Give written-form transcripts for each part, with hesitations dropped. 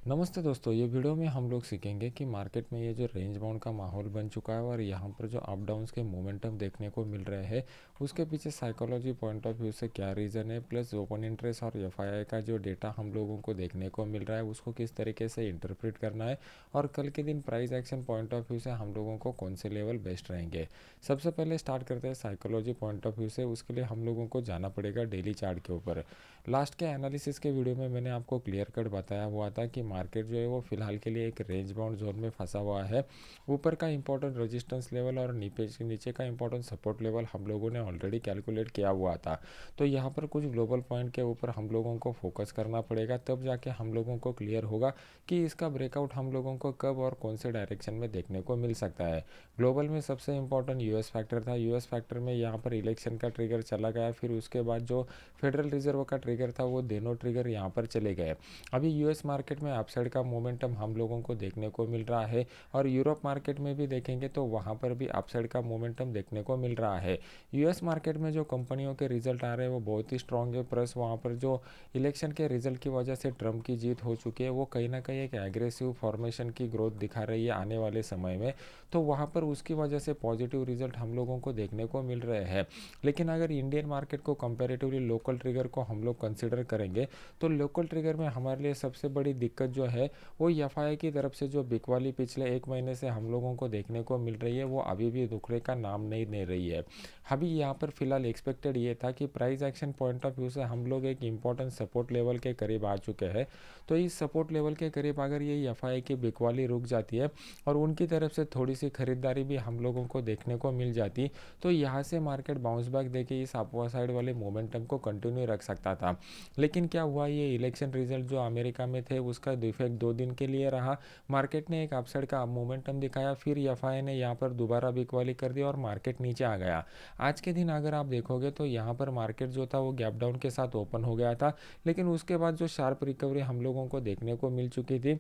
नमस्ते दोस्तों, ये वीडियो में हम लोग सीखेंगे कि मार्केट में ये जो रेंज बाउंड का माहौल बन चुका है और यहाँ पर जो अप डाउन्स के मोमेंटम देखने को मिल रहे हैं, उसके पीछे साइकोलॉजी पॉइंट ऑफ व्यू से क्या रीज़न है, प्लस ओपन इंटरेस्ट और एफआईआई का जो डेटा हम लोगों को देखने को मिल रहा है उसको किस तरीके से इंटरप्रेट करना है, और कल के दिन price action point of view से हम लोगों को कौन से लेवल बेस्ट रहेंगे। सबसे पहले स्टार्ट करते हैं साइकोलॉजी पॉइंट ऑफ व्यू से। उसके लिए हम लोगों को जाना पड़ेगा डेली चार्ट के ऊपर। लास्ट के एनालिसिस के वीडियो में मैंने आपको क्लियर कट बताया हुआ था कि मार्केट जो है वो फिलहाल के लिए एक रेंज बाउंड जोन में फंसा हुआ है। ऊपर का इंपॉर्टेंट रेजिस्टेंस लेवल और नीचे का इंपॉर्टेंट सपोर्ट लेवल हम लोगों ने ऑलरेडी कैलकुलेट किया हुआ था। तो यहाँ पर कुछ ग्लोबल पॉइंट के ऊपर हम लोगों को फोकस करना पड़ेगा, तब जाके हम लोगों को क्लियर होगा कि इसका ब्रेकआउट हम लोगों को कब और कौन से डायरेक्शन में देखने को मिल सकता है। ग्लोबल में सबसे इंपॉर्टेंट यूएस फैक्टर था। यूएस फैक्टर में यहाँ पर इलेक्शन का ट्रिगर चला गया, फिर उसके बाद जो फेडरल रिजर्व का ट्रिगर था वो दोनों ट्रिगर यहाँ पर चले गए। अभी यूएस मार्केट में अपसाइड का मोमेंटम हम लोगों को देखने को मिल रहा है, और यूरोप मार्केट में भी देखेंगे तो वहाँ पर भी अपसाइड का मोमेंटम देखने को मिल रहा है। यूएस मार्केट में जो कंपनियों के रिजल्ट आ रहे हैं वो बहुत ही स्ट्रांग है, प्लस वहाँ पर जो इलेक्शन के रिजल्ट की वजह से ट्रम्प की जीत हो चुकी है, वो कहीं ना कहीं एक एग्रेसिव फॉर्मेशन की ग्रोथ दिखा रही है आने वाले समय में। तो वहाँ पर उसकी वजह से पॉजिटिव रिजल्ट हम लोगों को देखने को मिल रहे हैं। लेकिन अगर इंडियन मार्केट को कंपेरेटिवली लोकल ट्रिगर को हम लोग कंसिडर करेंगे, तो लोकल ट्रिगर में हमारे लिए सबसे बड़ी दिक्कत जो है वो एफआई की तरफ से जो बिकवाली पिछले एक महीने से हम लोगों को देखने को मिल रही है, वो अभी भी रुकने का नाम नहीं ले रही है। अभी यहाँ पर फिलहाल एक्सपेक्टेड ये था कि price action point of view से हम लोग एक इम्पॉर्टेंट सपोर्ट लेवल के करीब आ चुके हैं। तो इस सपोर्ट लेवल के करीब अगर ये एफआई की बिकवाली रुक जाती है और उनकी तरफ से थोड़ी सी खरीदारी भी हम लोगों को देखने को मिल जाती, तो यहाँ से मार्केट बाउंस बैक देके इस अपवर्ड साइड वाले मोमेंटम को कंटिन्यू रख सकता था। लेकिन क्या हुआ, ये इलेक्शन रिजल्ट जो अमेरिका में थे उसका इफेक्ट 2 दिन के लिए रहा। मार्केट ने एक अपसाइड का मोमेंटम दिखाया, फिर एफआई ने यहाँ पर दोबारा बिकवाली कर दी और मार्केट नीचे आ गया। आज के दिन अगर आप देखोगे तो यहाँ पर मार्केट जो था वो गैप डाउन के साथ ओपन हो गया था, लेकिन उसके बाद जो शार्प रिकवरी हम लोगों को देखने को मिल चुकी थी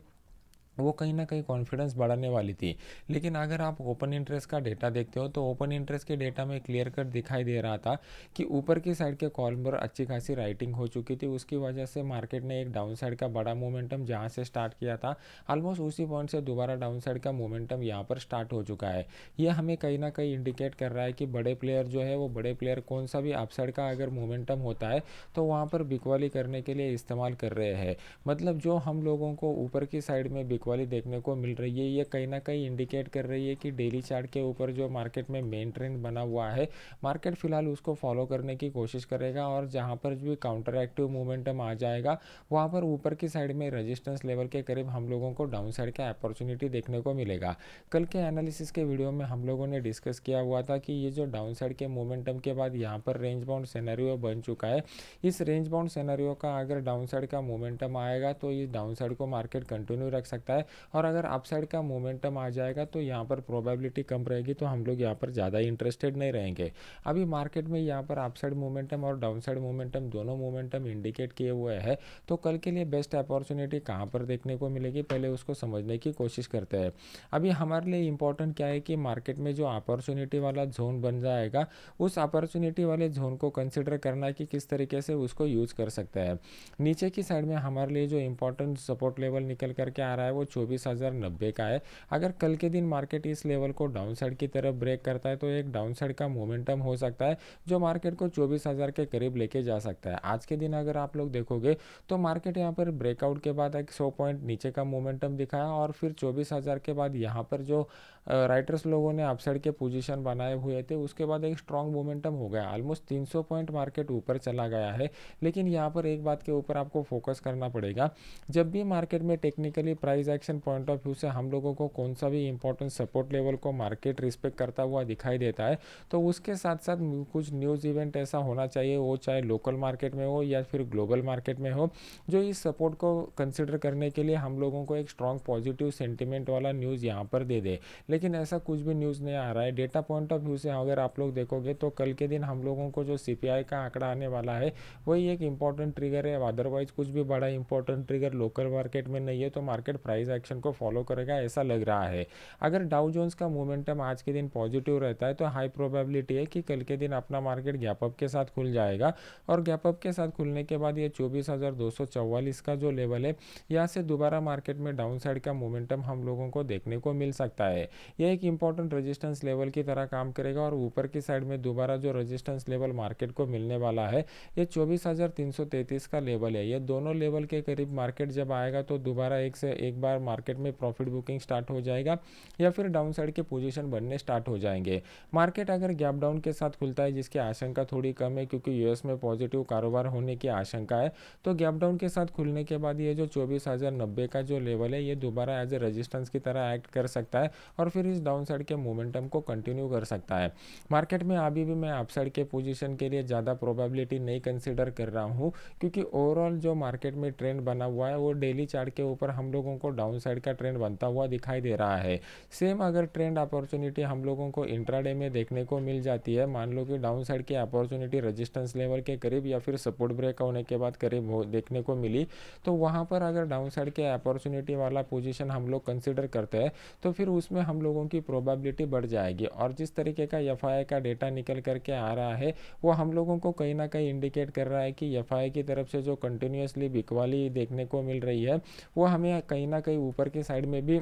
वो कहीं ना कहीं कॉन्फिडेंस बढ़ाने वाली थी। लेकिन अगर आप ओपन इंटरेस्ट का डेटा देखते हो तो ओपन इंटरेस्ट के डेटा में क्लियर कट दिखाई दे रहा था कि ऊपर की साइड के कॉलम पर अच्छी खासी राइटिंग हो चुकी थी। उसकी वजह से मार्केट ने एक डाउन साइड का बड़ा मोमेंटम जहां से स्टार्ट किया था, ऑलमोस्ट उसी पॉइंट से दोबारा डाउन साइड का मोमेंटम यहाँ पर स्टार्ट हो चुका है। यह हमें कहीं ना कहीं इंडिकेट कर रहा है कि बड़े प्लेयर जो है वो बड़े प्लेयर कौन सा भी अपसाइड का अगर मोमेंटम होता है तो वहाँ पर बिकवाली करने के लिए इस्तेमाल कर रहे हैं। मतलब जो हम लोगों को ऊपर की साइड में बिकवाली देखने को मिल रही है, ये कहीं ना कहीं इंडिकेट कर रही है कि डेली चार्ट के ऊपर जो मार्केट में मेन ट्रेंड बना हुआ है, मार्केट फिलहाल उसको फॉलो करने की कोशिश करेगा, और जहां पर भी काउंटर एक्टिव मोमेंटम आ जाएगा वहां पर ऊपर की साइड में रेजिस्टेंस लेवल के करीब हम लोगों को डाउन साइड का अपॉर्चुनिटी देखने को मिलेगा। कल के एनालिसिस के वीडियो में हम लोगों ने डिस्कस किया हुआ था कि ये जो डाउन साइड के मोमेंटम के बाद यहाँ पर रेंज बाउंड सिनेरियो बन चुका है। इस रेंज बाउंड सिनेरियो का अगर डाउन साइड का मोमेंटम आएगा तो इस डाउन साइड को मार्केट कंटिन्यू रख सकता है, और अगर अपसाइड का मोमेंटम आ जाएगा तो यहाँ पर प्रोबेबिलिटी कम रहेगी, तो हम लोग यहाँ पर ज़्यादा इंटरेस्टेड नहीं रहेंगे। अभी मार्केट में यहाँ पर अपसाइड मोमेंटम और डाउन साइड मोमेंटम दोनों मोमेंटम इंडिकेट किए हुए हैं। तो कल के लिए बेस्ट अपॉर्चुनिटी कहाँ पर देखने को मिलेगी, पहले उसको समझने की कोशिश करते हैं। अभी हमारे लिए इंपॉर्टेंट क्या है कि मार्केट में जो अपॉर्चुनिटी वाला जोन बन जाएगा, उस अपॉर्चुनिटी वाले जोन को कंसिडर करना है कि किस तरीके से उसको यूज़ कर सकते हैं। नीचे की साइड में हमारे लिए जो इंपॉर्टेंट सपोर्ट लेवल निकल करके आ रहा है वो 24,090 का है। अगर कल के दिन मार्केट इस लेवल को डाउन साइड की तरफ ब्रेक करता है तो एक डाउन साइड का मोमेंटम हो सकता है जो मार्केट को 24,000 के करीब लेके जा सकता है। आज के दिन अगर आप लोग देखोगे तो मार्केट यहाँ पर ब्रेकआउट के बाद एक 100 पॉइंट नीचे का मोमेंटम दिखाया, और फिर 24,000 के बाद यहाँ पर जो राइटर्स लोगों ने अपसाइड के पोजीशन बनाए हुए थे उसके बाद एक स्ट्रॉन्ग मोमेंटम हो गया, ऑलमोस्ट 300 पॉइंट मार्केट ऊपर चला गया है। लेकिन यहाँ पर एक बात के ऊपर आपको फोकस करना पड़ेगा, जब भी मार्केट में technically price action point of view से हम लोगों को कौन सा भी इंपॉर्टेंट सपोर्ट लेवल को मार्केट रिस्पेक्ट करता हुआ दिखाई देता है, तो उसके साथ साथ कुछ न्यूज़ इवेंट ऐसा होना चाहिए, वो चाहे लोकल मार्केट में हो या फिर ग्लोबल मार्केट में हो, जो इस सपोर्ट को कंसिडर करने के लिए हम लोगों को एक स्ट्रॉन्ग पॉजिटिव सेंटिमेंट वाला न्यूज़ यहाँ पर दे दे। लेकिन ऐसा कुछ भी न्यूज़ नहीं आ रहा है। डेटा पॉइंट ऑफ व्यू से अगर आप लोग देखोगे तो कल के दिन हम लोगों को जो सीपीआई का आंकड़ा आने वाला है वही एक इंपॉर्टेंट ट्रिगर है, अदरवाइज कुछ भी बड़ा इंपॉर्टेंट ट्रिगर लोकल मार्केट में नहीं है। तो मार्केट प्राइस प्राइस एक्शन को फॉलो करेगा ऐसा लग रहा है। अगर डाउ जोन्स का मोमेंटम आज के दिन पॉजिटिव रहता है तो हाई प्रोबेबिलिटी है कि कल के दिन अपना मार्केट गैप अप के साथ खुल जाएगा, और गैप अप के साथ खुलने के बाद ये 24,244 का जो लेवल है, यहाँ से दोबारा मार्केट में डाउन साइड का मोमेंटम हम लोगों को देखने को मिल सकता है। यह एक इंपॉर्टेंट रेजिस्टेंस लेवल की तरह काम करेगा, और ऊपर की साइड में दोबारा जो रेजिस्टेंस लेवल मार्केट को मिलने वाला है ये 24,333 का लेवल है। ये दोनों लेवल के करीब मार्केट जब आएगा तो दोबारा एक से एक बार मार्केट में प्रॉफिट बुकिंग स्टार्ट हो जाएगा, या फिर डाउन साइड के पोजीशन बनने स्टार्ट हो जाएंगे। मार्केट अगर गैप डाउन के साथ खुलता है, जिसकी आशंका थोड़ी कम है क्योंकि यूएस में पॉजिटिव कारोबार होने की आशंका है, तो गैप डाउन के साथ खुलने के बाद ये जो 24,090 का जो लेवल है ये दोबारा एज ए रेजिस्टेंस की तरह एक्ट कर सकता है, और फिर इस डाउन साइड के मोमेंटम को कंटिन्यू कर सकता है। मार्केट में अभी भी मैं अपसाइड के पोजीशन के लिए ज़्यादा प्रोबेबिलिटी नहीं कंसिडर कर रहा हूँ, क्योंकि ओवरऑल जो मार्केट में ट्रेंड बना हुआ है वो डेली चार्ट के ऊपर हम लोगों को डाउन साइड का ट्रेंड बनता हुआ दिखाई दे रहा है। सेम अगर ट्रेंड अपॉर्चुनिटी हम लोगों को इंट्राडे में देखने को मिल जाती है, मान लो कि डाउन साइड की अपॉर्चुनिटी रेजिस्टेंस लेवल के करीब या फिर सपोर्ट ब्रेक होने के बाद करीब देखने को मिली, तो वहाँ पर अगर डाउन साइड के अपॉर्चुनिटी वाला पोजीशन हम लोग कंसिडर करते हैं तो फिर उसमें हम लोगों की प्रोबेबिलिटी बढ़ जाएगी। और जिस तरीके का एफआई का डेटा निकल करके आ रहा है वो हम लोगों को कहीं ना कहीं इंडिकेट कर रहा है कि एफआई की तरफ से जो कंटिन्यूसली बिकवाली देखने को मिल रही है वो हमें कहीं ना कहीं ऊपर की साइड में भी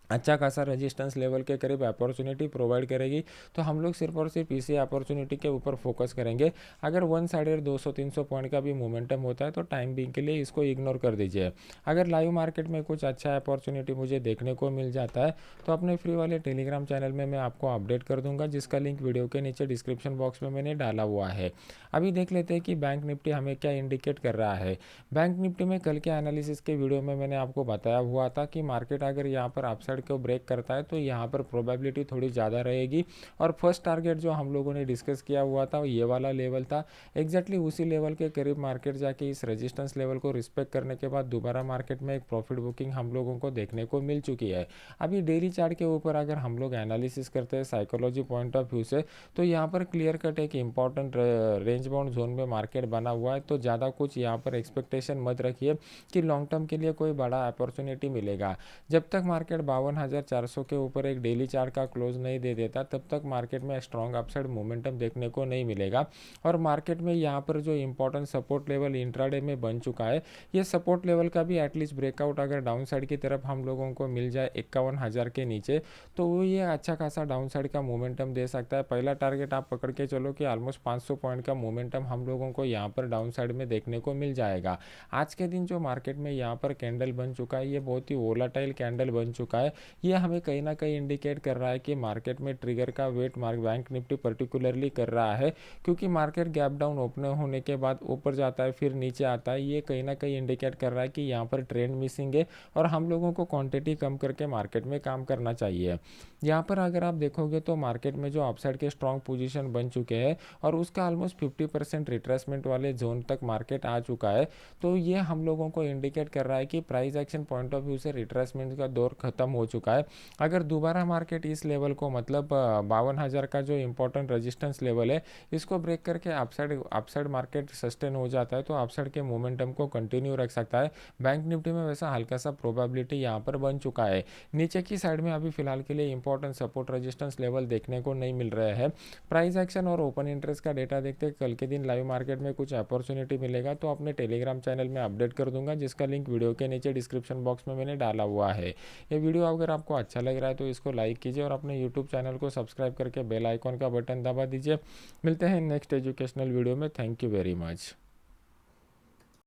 अच्छा खासा रेजिस्टेंस लेवल के करीब अपॉर्चुनिटी प्रोवाइड करेगी। तो हम लोग सिर्फ और सिर्फ इसी अपॉर्चुनिटी के ऊपर फोकस करेंगे। अगर वन साइडेड 200-300 पॉइंट का भी मोमेंटम होता है तो टाइम बिंग के लिए इसको इग्नोर कर दीजिए। अगर लाइव मार्केट में कुछ अच्छा अपॉर्चुनिटी मुझे देखने को मिल जाता है तो अपने फ्री वाले टेलीग्राम चैनल में मैं आपको अपडेट कर दूंगा, जिसका लिंक वीडियो के नीचे डिस्क्रिप्शन बॉक्स में मैंने डाला हुआ है। अभी देख लेते हैं कि बैंक निफ्टी हमें क्या इंडिकेट कर रहा है। बैंक निफ्टी में कल के एनालिसिस के वीडियो में मैंने आपको बताया हुआ था कि मार्केट अगर यहाँ पर अपसाइड को ब्रेक करता है तो यहाँ पर प्रोबेबिलिटी थोड़ी ज़्यादा रहेगी, और फर्स्ट टारगेट जो हम लोगों ने डिस्कस किया हुआ था ये वाला लेवल था। एग्जैक्टली उसी लेवल के करीब मार्केट जाके इस रेजिस्टेंस लेवल को रिस्पेक्ट करने के बाद दोबारा मार्केट में एक प्रॉफिट बुकिंग हम लोगों को देखने को मिल चुकी है। अभी डेली चार्ट के ऊपर अगर हम लोग एनालिसिस करते हैं साइकोलॉजी पॉइंट ऑफ व्यू से, तो यहाँ पर क्लियर कट एक इंपॉर्टेंट रेंज बाउंड जोन में मार्केट बना हुआ है। तो ज़्यादा कुछ यहाँ पर एक्सपेक्टेशन मत रखिए कि लॉन्ग टर्म के लिए कोई बड़ा अपॉर्चुनिटी मिलेगा। जब तक मार्केट 52,400 के ऊपर एक डेली चार्ट का क्लोज नहीं दे देता तब तक मार्केट में स्ट्रॉन्ग अपसाइड मोमेंटम देखने को नहीं मिलेगा। और मार्केट में यहाँ पर जो इंपॉर्टेंट सपोर्ट लेवल इंट्राडे में बन चुका है, ये सपोर्ट लेवल का भी एटलीस्ट ब्रेकआउट अगर डाउन साइड की तरफ हम लोगों को मिल जाए 51,000 के नीचे, तो वो ये अच्छा खासा डाउन साइड का मोमेंटम दे सकता है। पहला टारगेट आप पकड़ के चलो कि ऑलमोस्ट 500 पॉइंट का मोमेंटम हम लोगों को यहाँ पर डाउन साइड में देखने को मिल जाएगा। आज के दिन जो मार्केट में यहाँ पर कैंडल बन चुका है ये बहुत ही वोलाटाइल कैंडल बन चुका है। ये हमें कहीं ना कहीं इंडिकेट कर रहा है कि मार्केट में ट्रिगर का वेट बैंक निफ्टी पर्टिकुलरली कर रहा है, क्योंकि मार्केट गैप डाउन ओपन होने के बाद ऊपर जाता है फिर नीचे आता है। ये कहीं ना कहीं इंडिकेट कर रहा है कि यहाँ पर ट्रेंड मिसिंग है और हम लोगों को क्वांटिटी कम करके मार्केट में काम करना चाहिए। यहाँ पर अगर आप देखोगे तो मार्केट में जो अपसाइड के स्ट्रॉन्ग पोजीशन बन चुके हैं और उसका ऑलमोस्ट 50% रिट्रेसमेंट वाले जोन तक मार्केट आ चुका है, तो ये हम लोगों को इंडिकेट कर रहा है कि price action point of view से रिट्रेसमेंट का दौर खत्म हो चुका है। अगर दोबारा मार्केट इस लेवल को मतलब 52,000 का जो इंपॉर्टेंट रेजिस्टेंस लेवल है इसको ब्रेक करके अपसाइड मार्केट सस्टेन हो जाता है तो अपसाइड के मोमेंटम को कंटिन्यू रख सकता है। बैंक निफ्टी में वैसा हल्का सा प्रोबेबिलिटी यहाँ पर बन चुका है। नीचे की साइड में अभी फिलहाल के लिए इंपॉर्टेंट सपोर्ट रेजिस्टेंस लेवल देखने को नहीं मिल रहे हैं। प्राइस एक्शन और ओपन इंटरेस्ट का डेटा देखते कल के दिन लाइव मार्केट में कुछ अपॉर्चुनिटी मिलेगा तो अपने टेलीग्राम चैनल में अपडेट कर दूंगा, जिसका लिंक वीडियो के नीचे डिस्क्रिप्शन बॉक्स में मैंने डाला हुआ है। ये वीडियो अगर आपको अच्छा लग रहा है तो इसको लाइक कीजिए और अपने यूट्यूब चैनल को सब्सक्राइब करके बेल आइकॉन का बटन दबा दीजिए। मिलते हैं नेक्स्ट एजुकेशनल वीडियो में। Thank you very much.